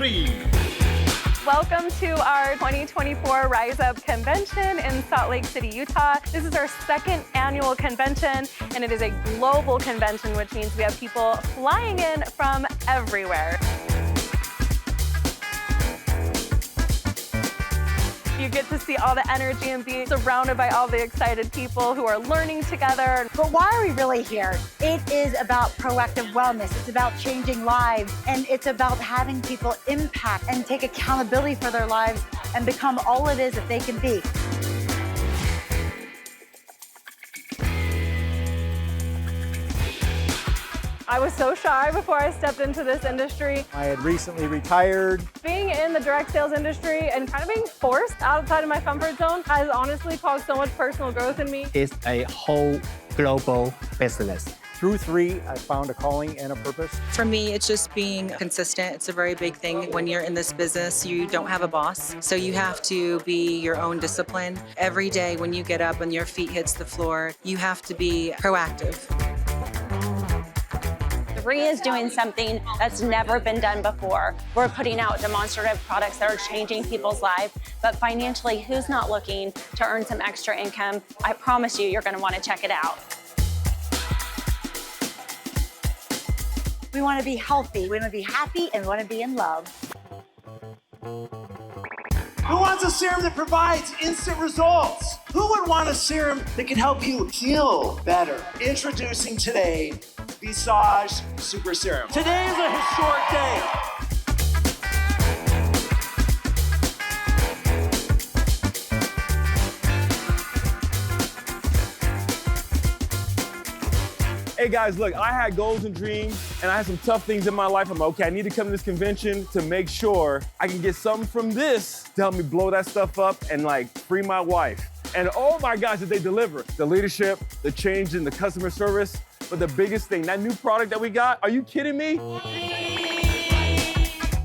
3. Welcome to our 2024 Rise Up Convention in Salt Lake City, Utah. This is our second annual convention, and it is a global convention, which means we have people flying in from everywhere. You get to see all the energy and be surrounded by all the excited people who are learning together. But why are we really here? It is about proactive wellness. It's about changing lives. And it's about having people impact and take accountability for their lives and become all it is that they can be. I was so shy before I stepped into this industry. I had recently retired. Being in the direct sales industry and kind of being forced outside of my comfort zone has honestly caused so much personal growth in me. It's a whole global business. Through 3, I found a calling and a purpose. For me, it's just being consistent. It's a very big thing. When you're in this business, you don't have a boss, so you have to be your own discipline. Every day when you get up and your feet hits the floor, you have to be proactive. 3 is doing something that's never been done before. We're putting out demonstrative products that are changing people's lives, but financially, who's not looking to earn some extra income? I promise you're going to want to check it out. We want to be healthy, we want to be happy, and we want to be in love. Who wants a serum that provides instant results? Who would want a serum that can help you feel better? Introducing today, Visage Super Serum. Today is a historic day. Hey guys, look, I had goals and dreams, and I had some tough things in my life. I'm like, okay, I need to come to this convention to make sure I can get something from this to help me blow that stuff up and like free my wife. And oh my gosh, did they deliver? The leadership, the change in the customer service, but the biggest thing, that new product that we got, are you kidding me?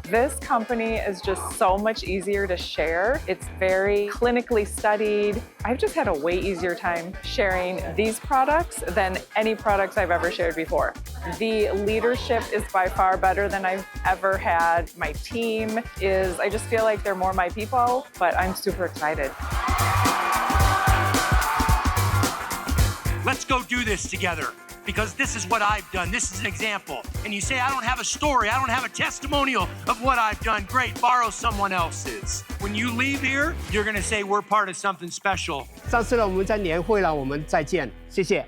This company is just so much easier to share. It's very clinically studied. I've just had a way easier time sharing these products than any products I've ever shared before. The leadership is by far better than I've ever had. My team is, I just feel like they're more my people, but I'm super excited. Let's go do this together, because this is what I've done. This is an example. And you say, I don't have a story, I don't have a testimonial of what I've done. Great, borrow someone else's. When you leave here, you're gonna say we're part of something special. 上次呢，我们在年会了，我们再见，谢谢。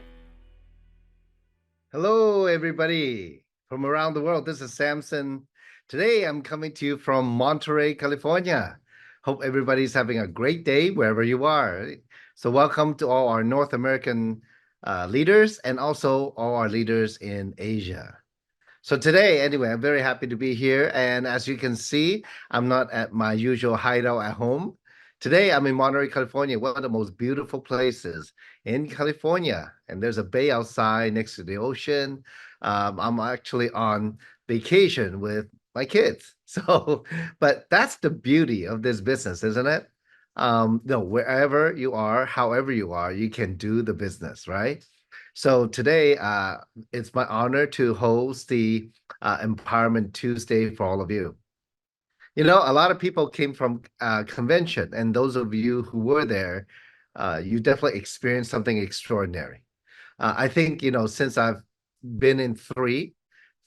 Hello, everybody from around the world. This is SAMSON. Today, I'm coming to you from Monterey, California. Hope everybody's having a great day wherever you are. So welcome to all our North American leaders and also all our leaders in Asia. So today, anyway, I'm very happy to be here. And as you can see, I'm not at my usual hideout at home. Today, I'm in Monterey, California, one of the most beautiful places in California. And there's a bay outside next to the ocean. I'm actually on vacation with my kids. So, but that's the beauty of this business, isn't it? No, wherever you are, however you are, you can do the business, right? So today, it's my honor to host the Empowerment Tuesday for all of you. You know, a lot of people came from convention, and those of you who were there, you definitely experienced something extraordinary. I think, you know, since I've been in 3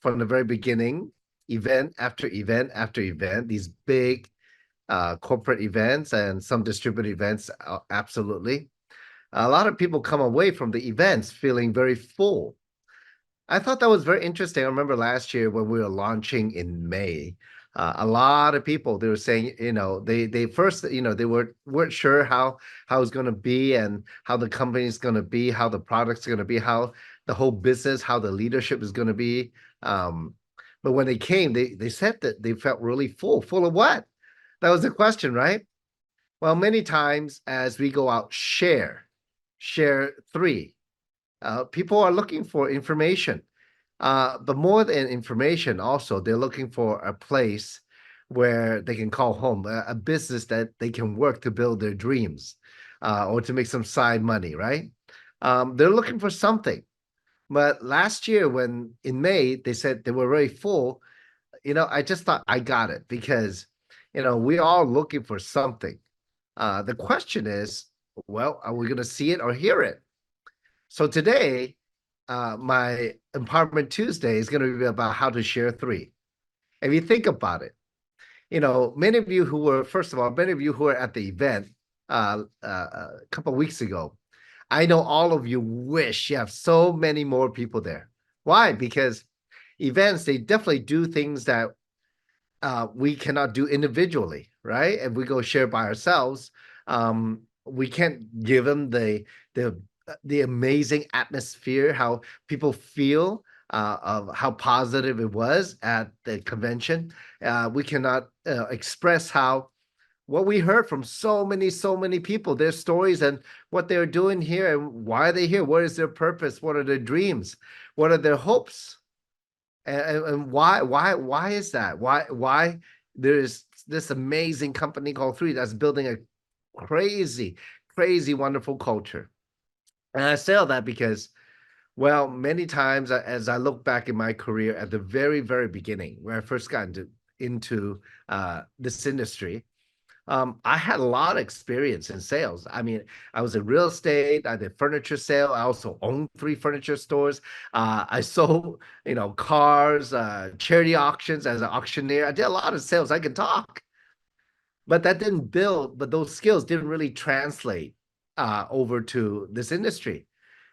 from the very beginning, event after event after event, these big corporate events and some distributed events, absolutely. A lot of people come away from the events feeling very full. I thought that was very interesting. I remember last year when we were launching in May, a lot of people, they were saying, you know, they first, you know, they weren't sure how it's going to be and how the company is going to be, how the product's going to be, how the whole business, how the leadership is going to be. But when they came, they said that they felt really full. Full of what? That was the question, right? Well, many times as we go out, share 3, people are looking for information. But more than information, also, they're looking for a place where they can call home, a business that they can work to build their dreams or to make some side money, right? They're looking for something. But last year, when in May, they said they were very full, I just thought I got it because, we're all looking for something. The question is, well, are we going to see it or hear it? So today, my Empowerment Tuesday is going to be about how to share three. If you think about it, many of you who were, first of all, many of you who were at the event a couple of weeks ago, I know all of you wish you have so many more people there. Why? Because events, they definitely do things that we cannot do individually, right? If we go share by ourselves, we can't give them the amazing atmosphere, how people feel of how positive it was at the convention. We cannot express how what we heard from so many people, their stories and what they're doing here and why they're here. What is their purpose? What are their dreams? What are their hopes? And why is that? Why there's this amazing company called Three that's building a crazy, crazy, wonderful culture. And I say all that because, well, many times as I look back in my career at the very, very beginning, where I first got into this industry, I had a lot of experience in sales. I mean, I was in real estate. I did furniture sale. I also owned 3 furniture stores. I sold, cars, charity auctions as an auctioneer. I did a lot of sales. I can talk, but but those skills didn't really translate over to this industry.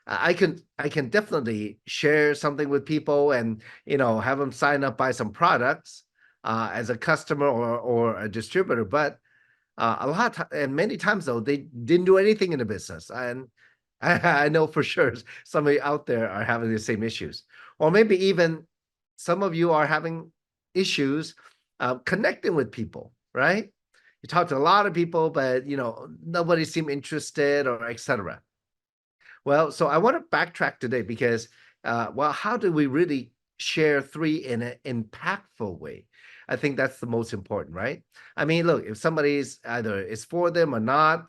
I can definitely share something with people and have them sign up, buy some products as a customer or a distributor, but a lot of and many times though they didn't do anything in the business, and I know for sure some of you out there are having the same issues, or maybe even some of you are having issues connecting with people, right? You talk to a lot of people, but nobody seem interested or etc. Well, so I want to backtrack today because, well, how do we really share three in an impactful way? I think that's the most important, right? I mean, look, if somebody's either is for them or not,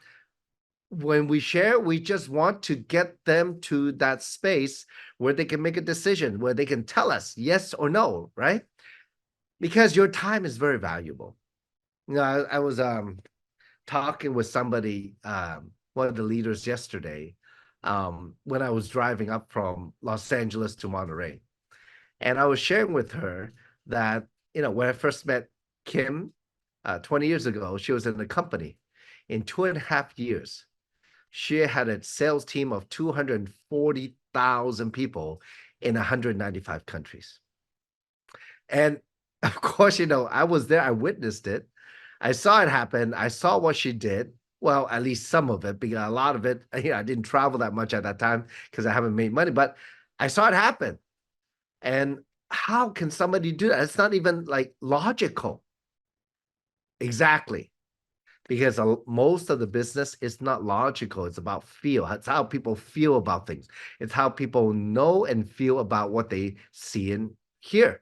when we share, we just want to get them to that space where they can make a decision, where they can tell us yes or no, right? Because your time is very valuable. I was talking with somebody, one of the leaders yesterday, when I was driving up from Los Angeles to Monterey. And I was sharing with her that, when I first met Kim 20 years ago, she was in the company. In 2.5 years, she had a sales team of 240,000 people in 195 countries. And of course, I was there, I witnessed it. I saw it happen. I saw what she did. Well, at least some of it, because a lot of it, I didn't travel that much at that time because I haven't made money, but I saw it happen. And how can somebody do that? It's not even like logical. Exactly. Because most of the business is not logical. It's about feel. It's how people feel about things. It's how people know and feel about what they see and hear.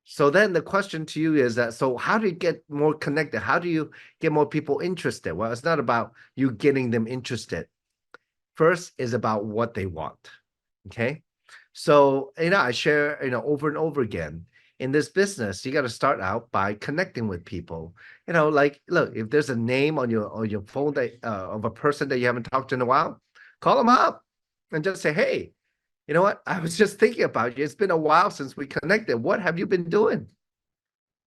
So then the question to you is that, so how do you get more connected? How do you get more people interested? Well, it's not about you getting them interested. First is about what they want. Okay. So, I share, over and over again, in this business, you got to start out by connecting with people. Like, look, if there's a name on your phone that of a person that you haven't talked to in a while, call them up and just say, hey, you know what? I was just thinking about you. It's been a while since we connected. What have you been doing?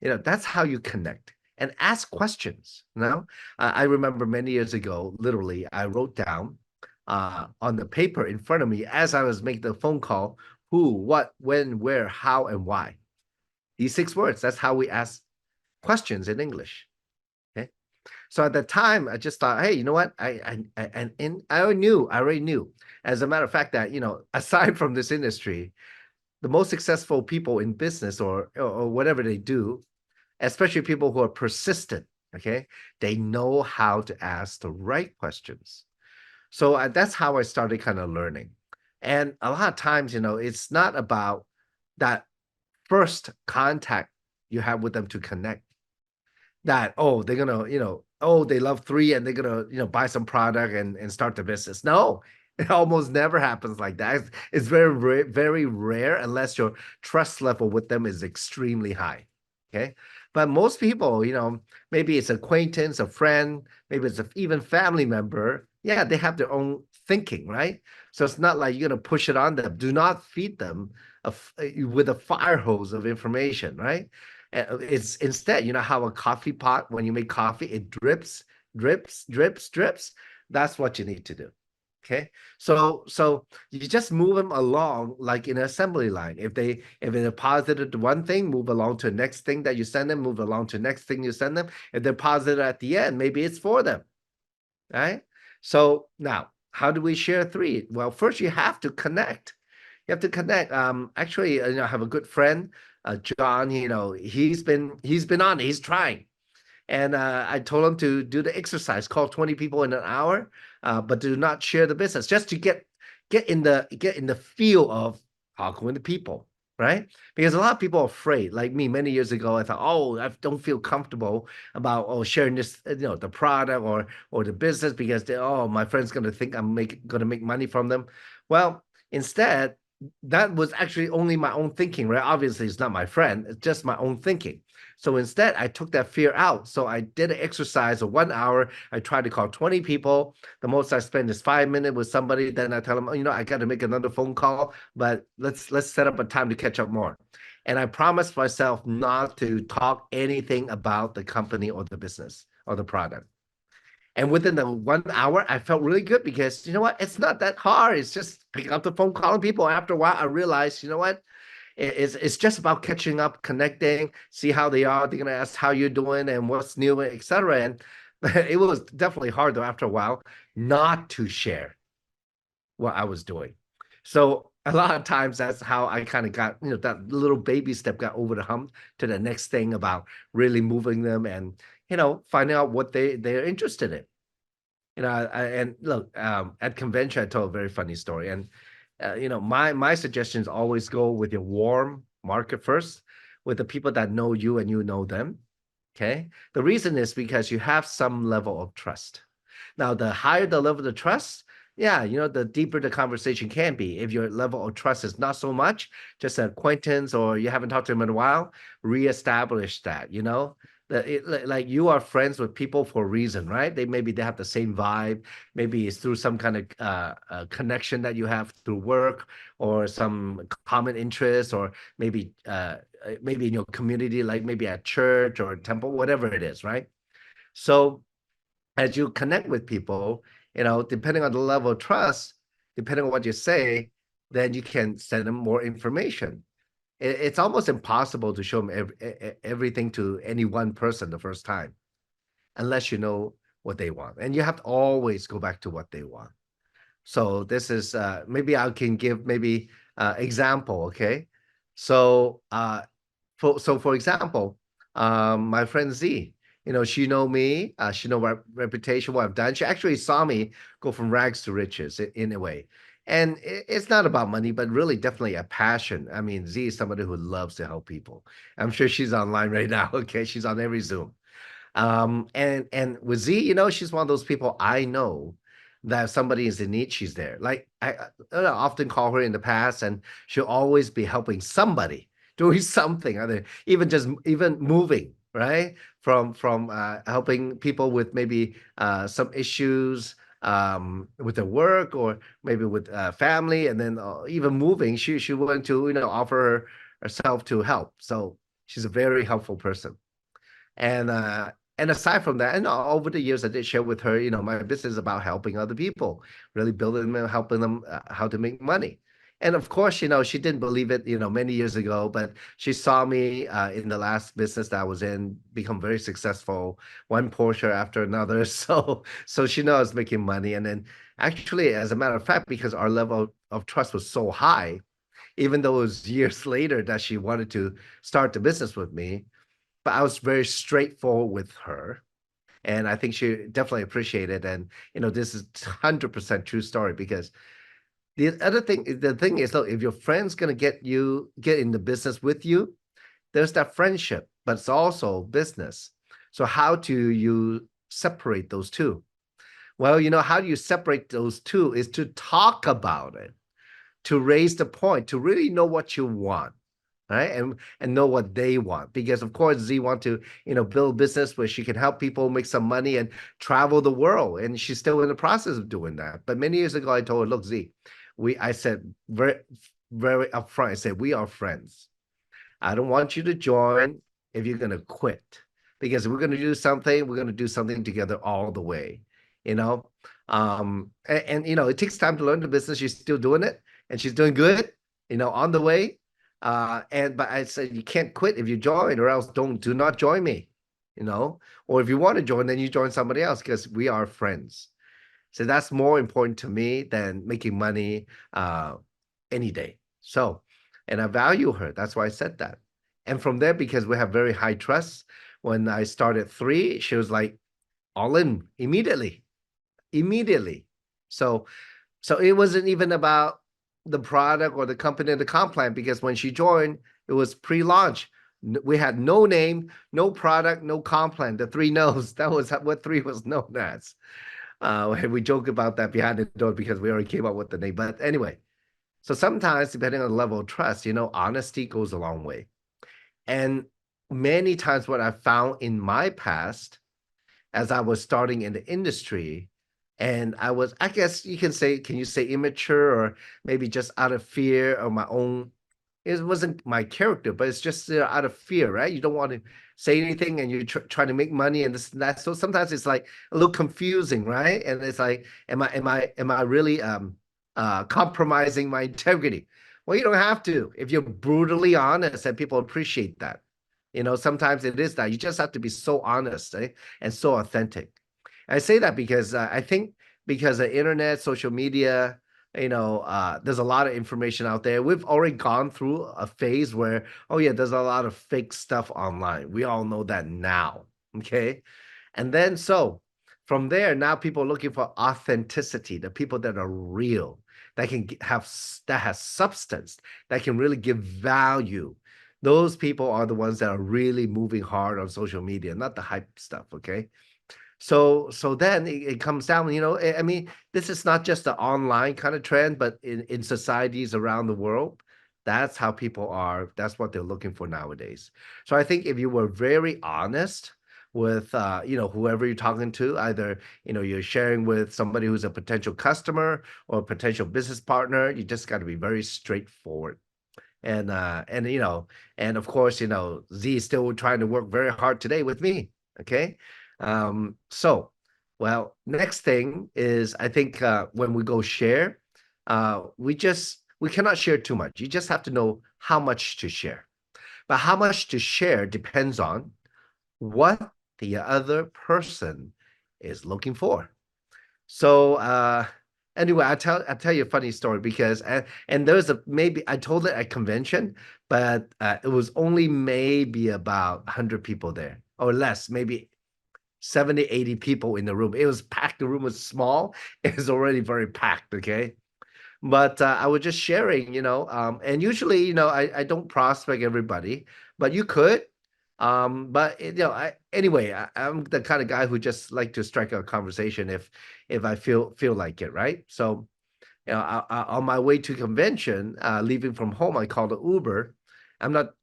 That's how you connect and ask questions. I remember many years ago, literally, I wrote down on the paper in front of me as I was making the phone call, who, what, when, where, how, and why. These 6 words, that's how we ask questions in English. Okay. So at the time, I just thought, hey, you know what? I already knew. As a matter of fact, that, aside from this industry, the most successful people in business or whatever they do, especially people who are persistent, okay, they know how to ask the right questions. So that's how I started kind of learning. And a lot of times, it's not about that first contact you have with them to connect. That, oh, they're gonna, oh, they love Three and they're gonna, buy some product and start the business. No, It almost never happens like that. It's very rare unless your trust level with them is extremely high. Okay. But most people, maybe it's acquaintance, a friend, maybe it's even family member. Yeah, they have their own thinking, right? So it's not like you're going to push it on them. Do not feed them with a fire hose of information, right? It's instead, how a coffee pot, when you make coffee, it drips, drips, drips, drips. That's what you need to do. Okay, so you just move them along like in an assembly line. If they deposited one thing, move along to the next thing that you send them, move along to the next thing you send them. If they're positive at the end, maybe it's for them. Right? So now, how do we share three? Well, first you have to connect. You have to connect. Actually, I have a good friend, John. He's been on. He's trying. And I told him to do the exercise, call 20 people in an hour, but do not share the business, just to get in the feel of talking with the people, right? Because a lot of people are afraid. Like me, many years ago, I thought, oh, I don't feel comfortable about sharing this, the product or the business because my friend's gonna think I'm gonna make money from them. Well, instead, that was actually only my own thinking, right? Obviously, it's not my friend; it's just my own thinking. So instead, I took that fear out. So I did an exercise of 1 hour. I tried to call 20 people. The most I spend is 5 minutes with somebody. Then I tell them, I got to make another phone call, but let's set up a time to catch up more. And I promised myself not to talk anything about the company or the business or the product. And within the 1 hour, I felt really good because you know what? It's not that hard. It's just picking up the phone, calling people. After a while, I realized, you know what? It's just about catching up, connecting, see how they are. They're gonna ask how you're doing and what's new, etc. And it was definitely hard though after a while not to share what I was doing. So a lot of times that's how I kind of got, that little baby step got over the hump to the next thing about really moving them and finding out what they're interested in. And look, at convention, I told a very funny story. And, my suggestions always go with your warm market first, with the people that know you and you know them. Okay. The reason is because you have some level of trust. Now, the higher the level of trust, yeah, the deeper the conversation can be. If your level of trust is not so much, just an acquaintance or you haven't talked to them in a while, reestablish that, like you are friends with people for a reason, right? Maybe they have the same vibe. Maybe it's through some kind of connection that you have through work or some common interest, or maybe in your community, like maybe at church or temple, whatever it is, right? So as you connect with people, depending on the level of trust, depending on what you say, then you can send them more information. It's almost impossible to show them everything to any one person the first time, unless you know what they want. And you have to always go back to what they want. So this is maybe I can give maybe example, okay? So for example, my friend Z, she know me, she know my reputation, what I've done. She actually saw me go from rags to riches in a way. And it's not about money, but really definitely a passion. I mean, Z is somebody who loves to help people. I'm sure she's online right now. Okay, she's on every Zoom. And with Z, she's one of those people I know that if somebody is in need, she's there. Like I often call her in the past, and she'll always be helping somebody doing something, other even moving, right? From helping people with maybe some issues with their work or maybe with family, and then even moving. She wanted to offer herself to help. So she's a very helpful person. And aside from that, and over the years, I did share with her, my business is about helping other people, really building them, helping them how to make money. And of course, she didn't believe it, many years ago, but she saw me in the last business that I was in become very successful, one Porsche after another. So she knows I was making money. And then actually, as a matter of fact, because our level of trust was so high, even though it was years later that she wanted to start the business with me, but I was very straightforward with her. And I think she definitely appreciated it. And, this is 100% true story, because the thing is, look, if your friend's going to get in the business with you, there's that friendship, but it's also business. So how do you separate those two? Well, how do you separate those two is to talk about it, to raise the point, to really know what you want, right? And know what they want. Because of course, Z want to, build a business where she can help people make some money and travel the world. And she's still in the process of doing that. But many years ago, I told her, look, Z, I said very, very upfront, I said, we are friends. I don't want you to join if you're going to quit, because if we're going to do something, we're going to do something together all the way, you know? It takes time to learn the business. She's still doing it and she's doing good, on the way. But I said, you can't quit if you join, or else do not join me, or if you want to join, then you join somebody else, because we are friends. So that's more important to me than making money any day. So, and I value her. That's why I said that. And from there, because we have very high trust, when I started 3, she was like all in immediately, immediately. So it wasn't even about the product or the company or the comp plan, because when she joined, it was pre-launch. We had no name, no product, no comp plan. The 3 no's. That was what 3 was known as. And we joke about that behind the door because we already came up with the name. But anyway, so sometimes, depending on the level of trust, honesty goes a long way. And many times what I found in my past, as I was starting in the industry, and I guess you can say, can you say immature, or maybe just out of fear of my own, it wasn't my character, but it's just out of fear, right? You don't want to say anything, and you're trying to make money and this and that. So sometimes it's like a little confusing, right? And it's like, am I really compromising my integrity? Well, you don't have to if you're brutally honest, and people appreciate that. Sometimes it is that you just have to be so honest, and so authentic. I say that because I think, because of internet, social media, there's a lot of information out there. We've already gone through a phase where, oh yeah, there's a lot of fake stuff online. We all know that now, okay? And then from there, now people are looking for authenticity, the people that are real, that has substance, that can really give value. Those people are the ones that are really moving hard on social media, not the hype stuff, okay? So then it comes down, I mean, this is not just an online kind of trend, but in societies around the world, that's how people are. That's what they're looking for nowadays. So I think if you were very honest with, whoever you're talking to, either, you're sharing with somebody who's a potential customer or a potential business partner, you just got to be very straightforward. And of course, Z is still trying to work very hard today with me. Okay. Well, next thing is, I think when we go share, we cannot share too much. You just have to know how much to share. But how much to share depends on what the other person is looking for. So anyway, I'll tell you a funny story, because and there's maybe I told it at convention, but it was only maybe about 100 people there or less, maybe 70, 80 people in the room. It was packed. The room was small. It was already very packed, okay? But I was just sharing, and usually, I don't prospect everybody, but you could. But anyway, I'm the kind of guy who just like to strike a conversation if I feel like it, right? So, on my way to convention, leaving from home, I called an Uber. I'm not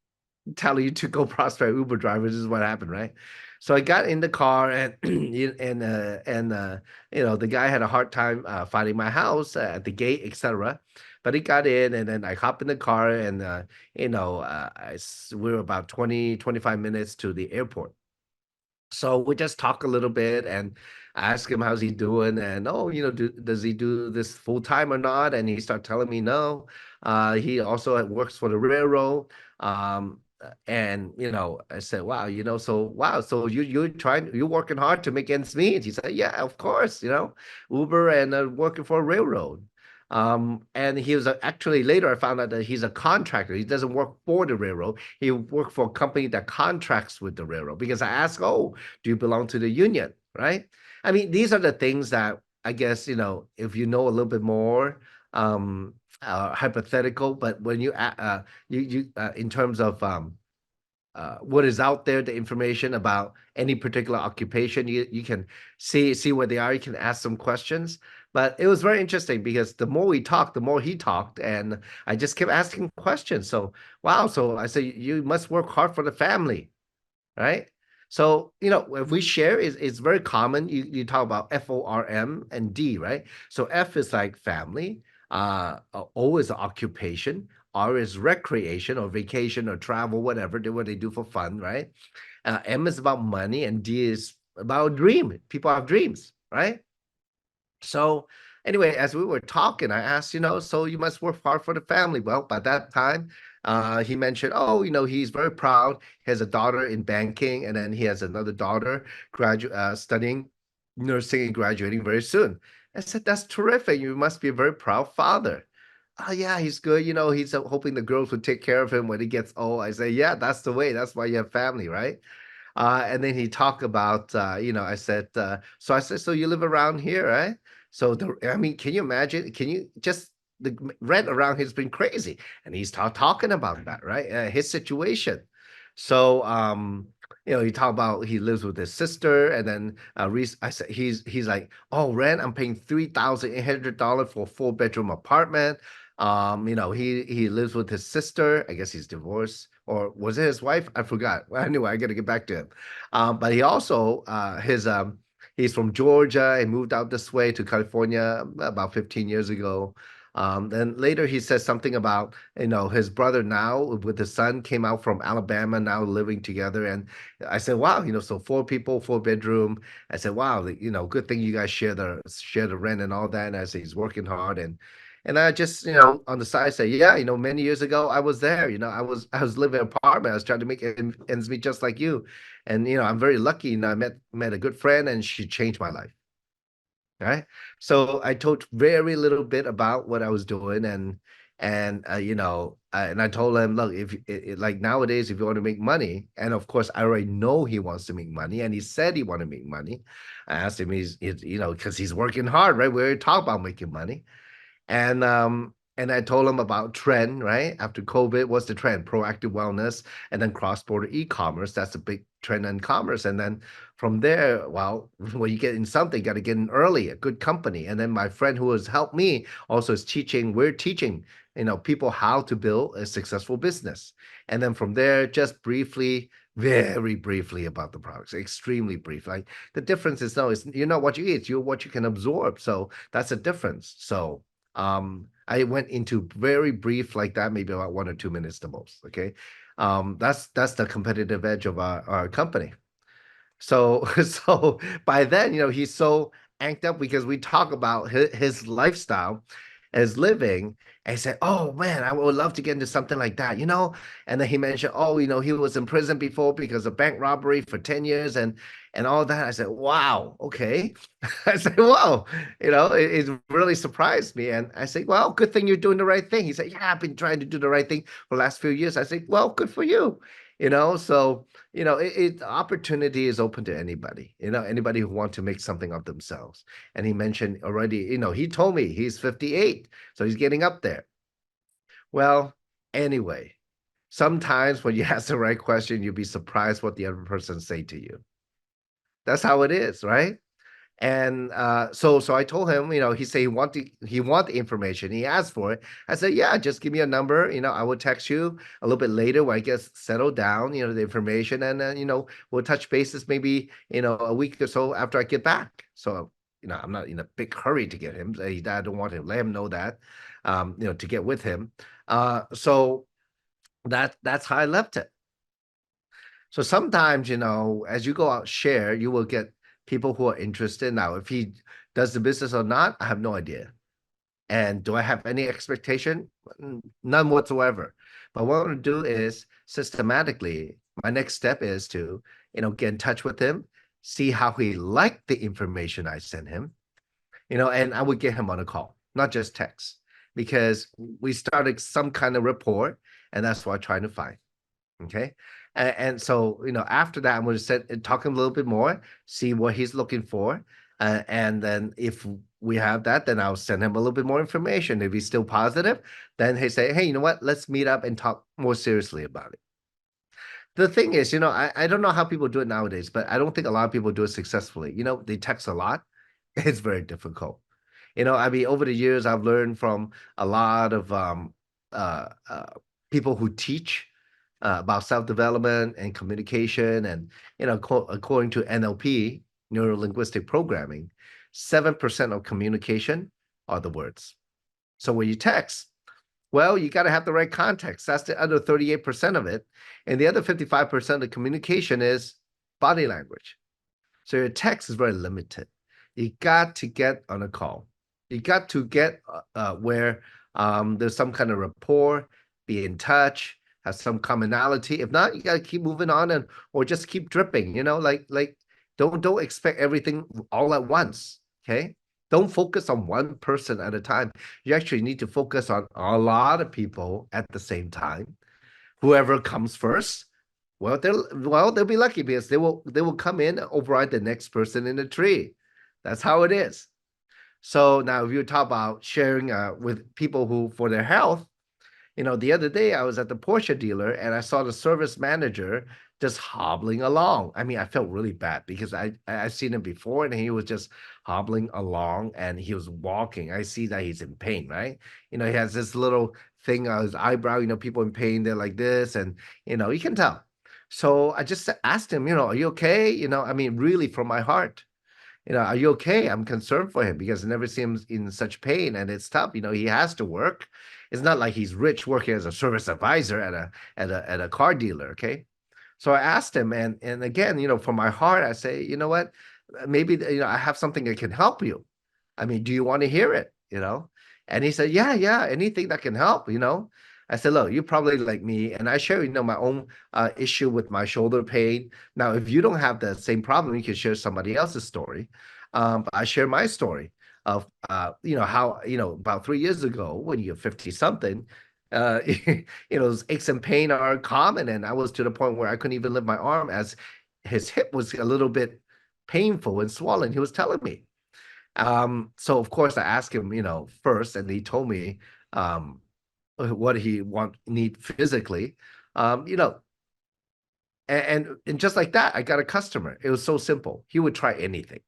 telling you to go prospect Uber drivers. This is what happened, right? So I got in the car, and the guy had a hard time finding my house at the gate, etc. But he got in, and then I hop in the car, and we were about 25 minutes to the airport. So we just talk a little bit, and I ask him how's he doing, and does he do this full time or not? And he started telling me no. He also works for the railroad. And I said, wow, so you're working hard to make ends meet. He said, yeah, of course, Uber and working for a railroad. And he was actually, later I found out that he's a contractor. He doesn't work for the railroad. He worked for a company that contracts with the railroad, because I asked, oh, do you belong to the union? Right? I mean, these are the things that I guess, if you know a little bit more, hypothetical, but when you in terms of what is out there, the information about any particular occupation. You can see where they are. You can ask some questions. But it was very interesting because the more we talked, the more he talked, and I just kept asking questions. So wow, so I said you must work hard for the family, right? So, if we share, it's very common. You talk about FORM and D, right? So F is like family, O is occupation, R is recreation or vacation or travel, whatever, what they do for fun, right? M is about money, and D is about dream. People have dreams, right? So anyway, as we were talking, I asked, so you must work hard for the family. Well, by that time, he mentioned, oh, he's very proud. He has a daughter in banking, and then he has another daughter studying nursing and graduating very soon. I said, that's terrific. You must be a very proud father. Oh, yeah, he's good. He's hoping the girls would take care of him when he gets old. I say, yeah, that's the way. That's why you have family, right? And then he talked about, I said, so you live around here, right? So I mean, can you imagine? Can you just the rent around here's been crazy, and he's talking about that, right? His situation. So, he talked about he lives with his sister, and then I said he's like, oh, rent, I'm paying $3,800 for a 4-bedroom apartment. He lives with his sister. I guess he's divorced, or was it his wife? I forgot. Well, anyway, I got to get back to him. But he also he's from Georgia. He moved out this way to California about 15 years ago. Then later he says something about, his brother now with his son came out from Alabama, now living together. And I said, wow, so 4 people, 4-bedroom. I said, wow, good thing you guys share the rent and all that. And I said, he's working hard. And I just, on the side say, yeah, many years ago I was there. I was living in an apartment. I was trying to make ends meet just like you. And I'm very lucky. I met a good friend, and she changed my life. Right. So I told very little bit about what I was doing, and and I told him, look, if like nowadays, if you want to make money, and of course I already know he wants to make money, and he said he want to make money. I asked him, he's because he's working hard, right? We already talked about making money. And I told him about trend, right? After COVID, what's the trend? Proactive wellness, and then cross-border e-commerce. That's a big trend in commerce. And then from there, well, when you get in something, you got to get in early, a good company. And then my friend who has helped me also is teaching, we're teaching, people how to build a successful business. And then from there, just briefly, very briefly about the products, extremely brief. Like the difference is no, you're not what you eat, you're what you can absorb. So that's a difference. So I went into very brief like that, maybe about 1 or 2 minutes the most. Okay. That's the competitive edge of our company. So so by then, he's so amped up because we talk about his lifestyle, his living, and he said, oh man, I would love to get into something like that, And then he mentioned, oh, he was in prison before because of bank robbery for 10 years and all that. I said, wow, okay. I said, wow, it really surprised me. And I said, well, good thing you're doing the right thing. He said, yeah, I've been trying to do the right thing for the last few years. I said, well, good for you. So opportunity is open to anybody, anybody who want to make something of themselves. And he mentioned already, he told me he's 58, so he's getting up there. Well, anyway, sometimes when you ask the right question, you'll be surprised what the other person say to you. That's how it is, right? And so I told him, he said he want the information. He asked for it. I said, yeah, just give me a number. I will text you a little bit later when I get settled down, the information, and then we'll touch bases maybe a week or so after I get back. So I'm not in a big hurry to get him. I don't want to let him know that, to get with him. So that's how I left it. So sometimes, as you go out share, you will get people who are interested. Now, if he does the business or not, I have no idea. And do I have any expectation? None whatsoever. But what I want to do is systematically, my next step is to, get in touch with him, see how he liked the information I sent him, and I would get him on a call, not just text, because we started some kind of rapport, and that's what I'm trying to find. Okay. And so, after that, I'm going to talk him a little bit more, see what he's looking for. And then if we have that, then I'll send him a little bit more information. If he's still positive, then he say, hey, you know what? Let's meet up and talk more seriously about it. The thing is, I don't know how people do it nowadays, but I don't think a lot of people do it successfully. They text a lot. It's very difficult. I mean, over the years, I've learned from a lot of uh, uh, people who teach about self-development and communication, and according to NLP, neuro-linguistic programming, 7% of communication are the words. So when you text, well, you got to have the right context. That's the other 38% of it. And the other 55% of communication is body language. So your text is very limited. You got to get on a call. You got to get where there's some kind of rapport, be in touch, have some commonality. If not, you got to keep moving on, or just keep dripping. Like don't expect everything all at once. Okay, don't focus on one person at a time. You actually need to focus on a lot of people at the same time. Whoever comes first, they'll be lucky because they will come in and override the next person in the tree. That's how it is. So now, if you talk about sharing with people who for their health, the other day I was at the Porsche dealer and I saw the service manager just hobbling along. I mean, I felt really bad because I've seen him before and he was just hobbling along and he was walking. I see that he's in pain, right? He has this little thing on his eyebrow. People in pain, they're like this, and you can tell. So I just asked him, are you okay? I mean, really from my heart. Are you okay? I'm concerned for him because I never see him in such pain and it's tough. He has to work. It's not like he's rich working as a service advisor at a car dealer. Okay. So I asked him, and again, from my heart, I say, you know what? Maybe I have something that can help you. I mean, do you want to hear it? And he said, yeah, anything that can help. I said, look, you're probably like me, and I share, my own issue with my shoulder pain. Now, if you don't have the same problem, you can share somebody else's story. But I share my story of, how, about 3 years ago, when you're 50 something, those aches and pain are common. And I was to the point where I couldn't even lift my arm as his hip was a little bit painful and swollen. He was telling me. So of course I asked him, first, and he told me what he need physically. um, you know, and just like that, I got a customer. It was so simple. He would try anything.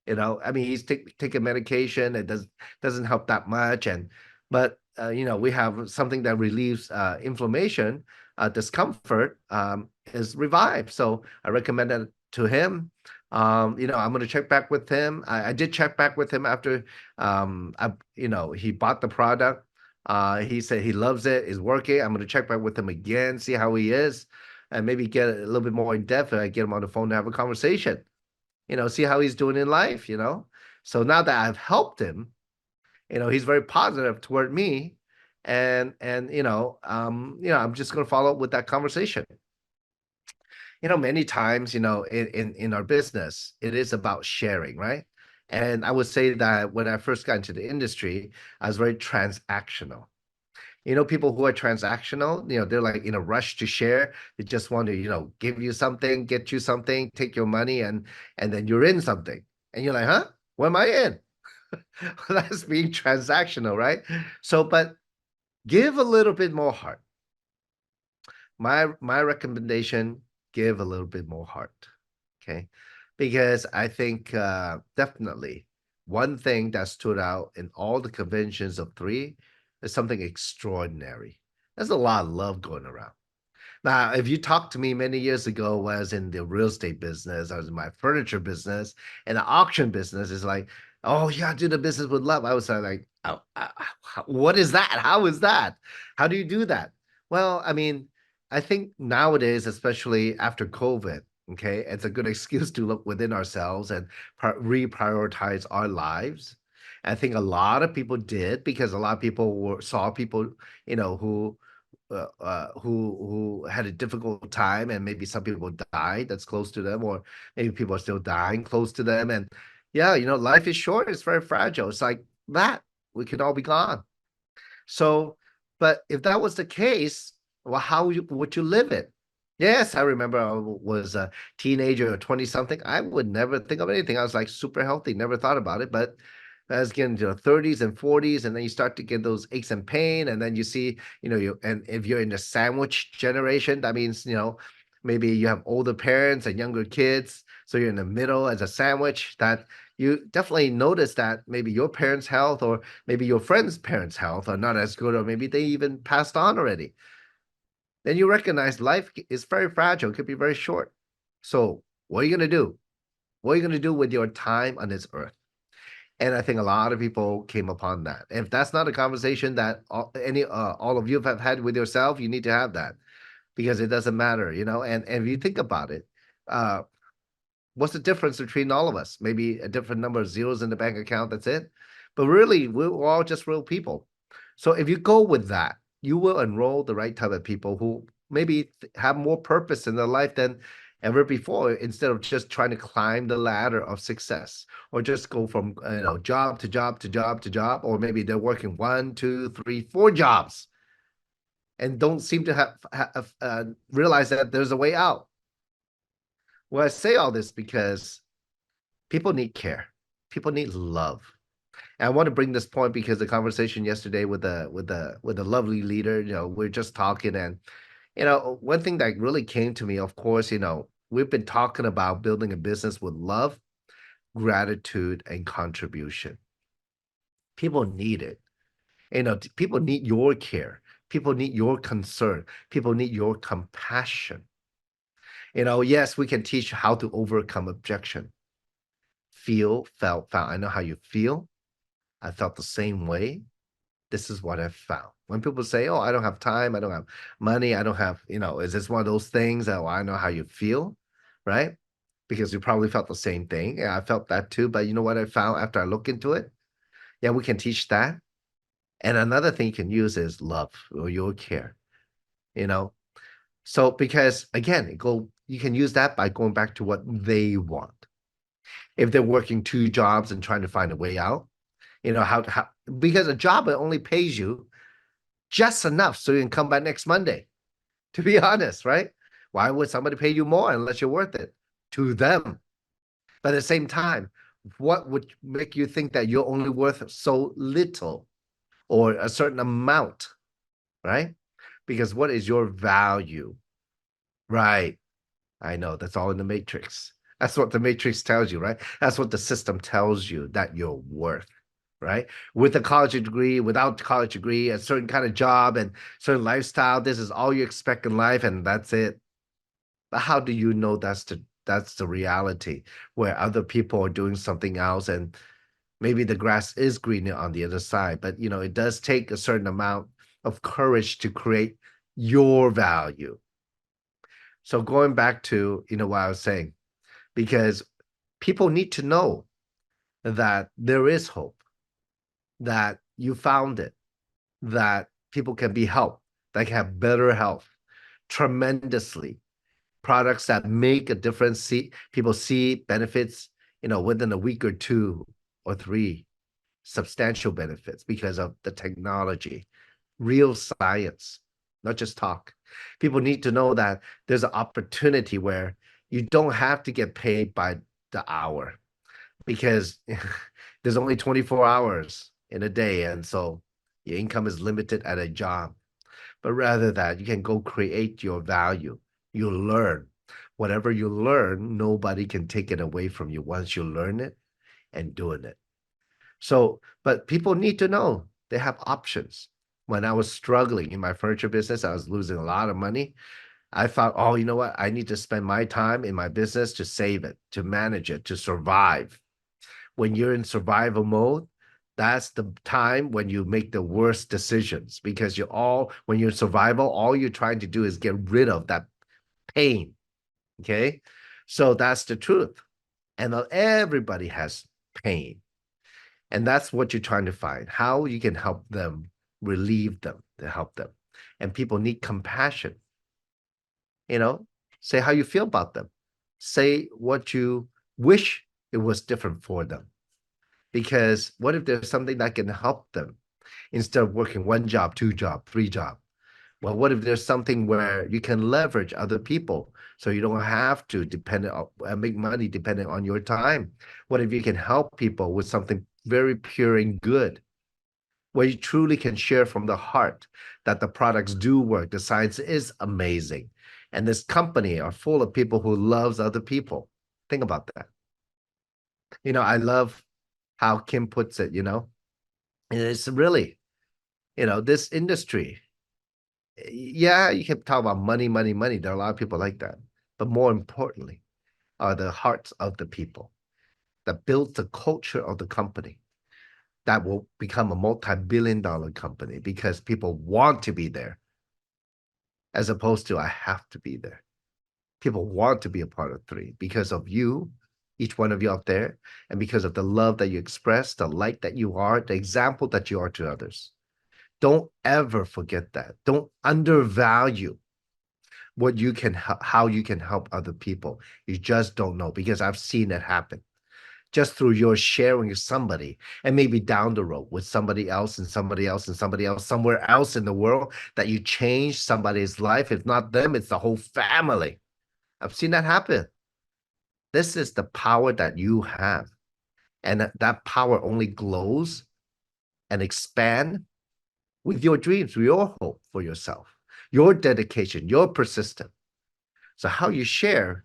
I mean, he's taking medication. It doesn't help that much, but we have something that relieves inflammation, discomfort, is Revive. So I recommend it to him. I'm going to check back with him. I did check back with him after he bought the product. He said he loves it, is working. I'm going to check back with him again, see how he is, and maybe get a little bit more in depth. And I get him on the phone to have a conversation. See how he's doing in life. So now that I've helped him, he's very positive toward me, and I'm just going to follow up with that conversation. Many times, in our business, it is about sharing, right? And I would say that when I first got into the industry, I was very transactional. People who are transactional, they're like in a rush to share. They just want to, give you something, get you something, take your money, and then you're in something. And you're like, huh? What am I in? Well, that's being transactional, right? So, but give a little bit more heart. My recommendation, give a little bit more heart. Okay. Because I think definitely one thing that stood out in all the conventions of 3 is something extraordinary. There's a lot of love going around. Now, if you talked to me many years ago, when I was in the real estate business, I was in my furniture business, and the auction business, is like, oh, yeah, do the business with love. I was like, oh, what is that? How is that? How do you do that? Well, I mean, I think nowadays, especially after COVID, okay, it's a good excuse to look within ourselves and reprioritize our lives. I think a lot of people did, because a lot of people saw people, who had a difficult time, and maybe some people died that's close to them, or maybe people are still dying close to them. And yeah, life is short, it's very fragile. It's like that, we could all be gone. So, but if that was the case, well, how would you live it? Yes, I remember I was a teenager or 20 something. I would never think of anything. I was like super healthy, never thought about it. But as getting to the 30s and 40s, and then you start to get those aches and pain, and then you see, and if you're in the sandwich generation, that means, maybe you have older parents and younger kids, so you're in the middle as a sandwich, that you definitely notice that maybe your parents' health or maybe your friends' parents' health are not as good, or maybe they even passed on already. Then you recognize life is very fragile, it could be very short. So what are you going to do? What are you going to do with your time on this earth? And I think a lot of people came upon that. If that's not a conversation that all of you have had with yourself, you need to have that, because it doesn't matter, you know. And if you think about it, uh, what's the difference between all of us? Maybe a different number of zeros in the bank account. That's it. But really, we're all just real people. So if you go with that, you will enroll the right type of people who maybe have more purpose in their life than ever before, instead of just trying to climb the ladder of success, or just go from job to job to job to job, or maybe they're working 1, 2, 3, 4 jobs and don't seem to have realize that there's a way out. Well, I say all this because people need care, people need love. And I want to bring this point because the conversation yesterday with the lovely leader, we're just talking, and one thing that really came to me, of course, we've been talking about building a business with love, gratitude, and contribution. People need it. People need your care. People need your concern. People need your compassion. Yes, we can teach how to overcome objection. Feel, felt, found. I know how you feel. I felt the same way. This is what I've found. When people say, oh, I don't have time, I don't have money, I don't have, is this one of those things that, I know how you feel, right? Because you probably felt the same thing. Yeah, I felt that too. But you know what I found after I look into it? Yeah, we can teach that. And another thing you can use is love or your care, you know? So because again, you can use that by going back to what they want. If they're working 2 jobs and trying to find a way out, how because a job only pays you just enough so you can come back next Monday, to be honest, right? Why would somebody pay you more unless you're worth it to them? But at the same time, what would make you think that you're only worth so little or a certain amount, right? Because what is your value? Right. I know that's all in the matrix. That's what the matrix tells you, right? That's what the system tells you that you're worth, right? With a college degree, without college degree, a certain kind of job and certain lifestyle, this is all you expect in life, and that's it. But how do you know that's the reality, where other people are doing something else, and maybe the grass is greener on the other side? But it does take a certain amount of courage to create your value. So going back to what I was saying, because people need to know that there is hope, that you found it, that people can be helped, that can have better health tremendously, products that make a difference. People see benefits, within a week or 2 or 3, substantial benefits because of the technology, real science, not just talk. People need to know that there's an opportunity where you don't have to get paid by the hour, because there's only 24 hours in a day, and so your income is limited at a job. But rather that you can go create your value. You learn. Whatever you learn, nobody can take it away from you once you learn it and doing it. So, but people need to know they have options. When I was struggling in my furniture business, I was losing a lot of money. I thought, oh, you know what? I need to spend my time in my business to save it, to manage it, to survive. When you're in survival mode, that's the time when you make the worst decisions, because when you're in survival, all you're trying to do is get rid of that pain. Okay. So that's the truth. And everybody has pain. And that's what you're trying to find, how you can help them, relieve them, to help them. And people need compassion. Say how you feel about them. Say what you wish it was different for them. Because what if there's something that can help them instead of working 1 job, 2 job, 3 job? Well, what if there's something where you can leverage other people so you don't have to make money depending on your time? What if you can help people with something very pure and good, where you truly can share from the heart that the products do work, the science is amazing, And this company are full of people who loves other people. Think about that. I love how Kim puts it, and it's really, this industry. Yeah, you can talk about money, money, money. There are a lot of people like that. But more importantly, are the hearts of the people that build the culture of the company that will become a multi-billion-dollar company because people want to be there as opposed to I have to be there. People want to be a part of three because of you, each one of you out there, and because of the love that you express, the light that you are, the example that you are to others. Don't ever forget that. Don't undervalue how you can help other people. You just don't know, because I've seen it happen just through your sharing with somebody, and maybe down the road with somebody else and somebody else and somebody else somewhere else in the world, that you change somebody's life. If not them, it's the whole family. I've seen that happen. This is the power that you have. And that power only glows and expand with your dreams, your hope for yourself, your dedication, your persistence. So how you share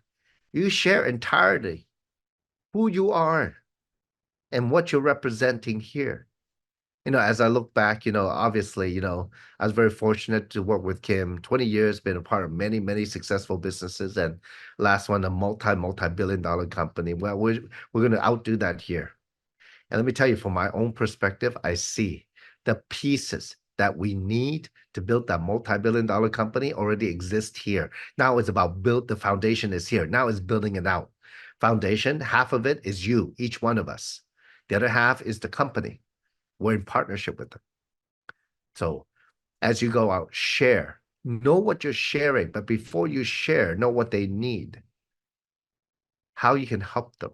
entirely who you are and what you're representing here. As I look back, obviously, I was very fortunate to work with Kim. 20 years, been a part of many, many successful businesses, and last one, a multi-billion-dollar company. Well, we're going to outdo that here. And let me tell you, from my own perspective, I see the pieces that we need to build that multi-billion-dollar company already exist here. Now it's about the foundation is here. Now it's building it out. Foundation, half of it is you, each one of us. The other half is the company. We're in partnership with them. So as you go out, share. Know what you're sharing, but before you share, know what they need, how you can help them.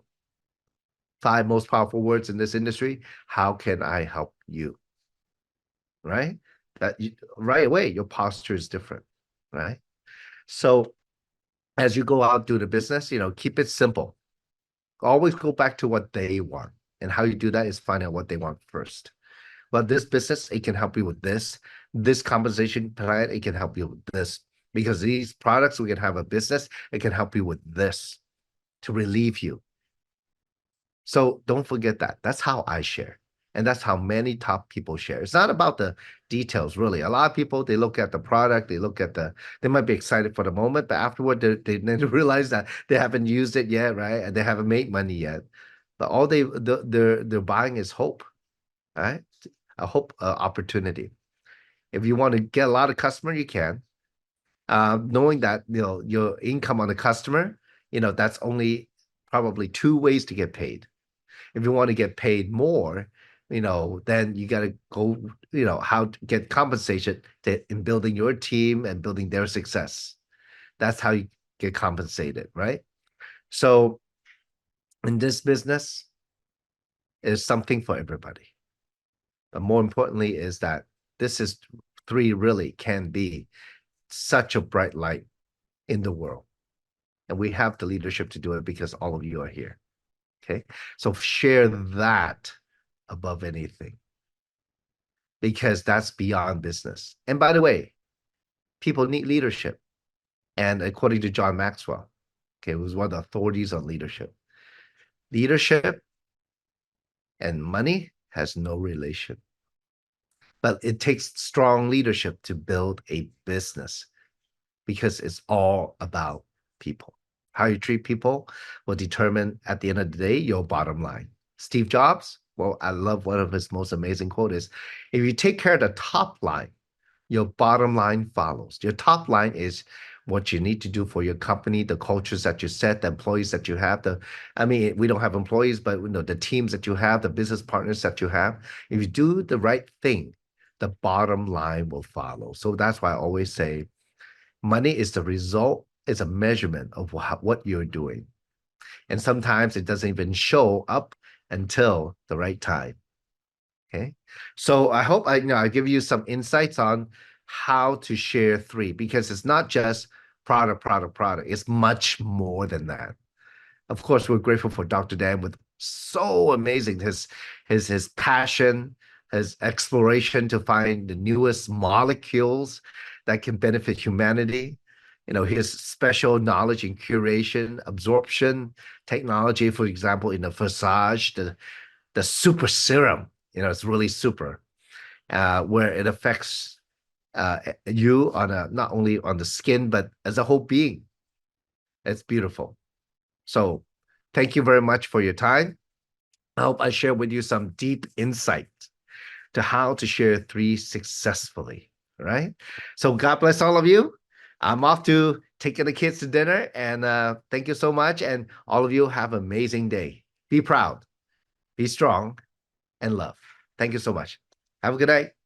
5 most powerful words in this industry. How can I help you? Right? Right away, your posture is different, right? So as you go out, do the business, keep it simple. Always go back to what they want. And how you do that is find out what they want first. Well, this business, it can help you with this. This compensation plan, it can help you with this. Because these products, we can have a business, it can help you with this to relieve you. So don't forget that. That's how I share. And that's how many top people share. It's not about the details, really. A lot of people, they look at the product, they might be excited for the moment, but afterward, they realize that they haven't used it yet, right? And they haven't made money yet. But all they're buying is hope, right? A hope opportunity. If you want to get a lot of customer, you can. Knowing that your income on the customer, that's only probably 2 ways to get paid. If you want to get paid more, then you got to go, how to get compensation in building your team and building their success. That's how you get compensated, right? So in this business, there's something for everybody. But more importantly is that three really can be such a bright light in the world. And we have the leadership to do it because all of you are here. Okay. So share that above anything, because that's beyond business. And by the way, people need leadership. And according to John Maxwell, okay, who's one of the authorities on leadership and money has no relation. But it takes strong leadership to build a business, because it's all about people. How you treat people will determine, at the end of the day, your bottom line. Steve Jobs, well, I love one of his most amazing quotes is, if you take care of the top line, your bottom line follows. Your top line is what you need to do for your company, the cultures that you set, the employees that you have. We don't have employees, but the teams that you have, the business partners that you have. If you do the right thing, the bottom line will follow. So that's why I always say, money is the result, it's a measurement of what you're doing. And sometimes it doesn't even show up until the right time. Okay. So I hope I give you some insights on how to share three, because it's not just product. It's much more than that. Of course, we're grateful for Dr. Dan with so amazing his passion, his exploration to find the newest molecules that can benefit humanity. his special knowledge in curation, absorption technology, for example, in the Visage, the super serum, it's really super, where it affects you on not only on the skin, but as a whole being. It's beautiful. So thank you very much for your time. I hope I share with you some deep insight to how to share 3 successfully. All right. So God bless all of you. I'm off to taking the kids to dinner, and thank you so much. And all of you have an amazing day. Be proud, be strong, and love. Thank you so much. Have a good night.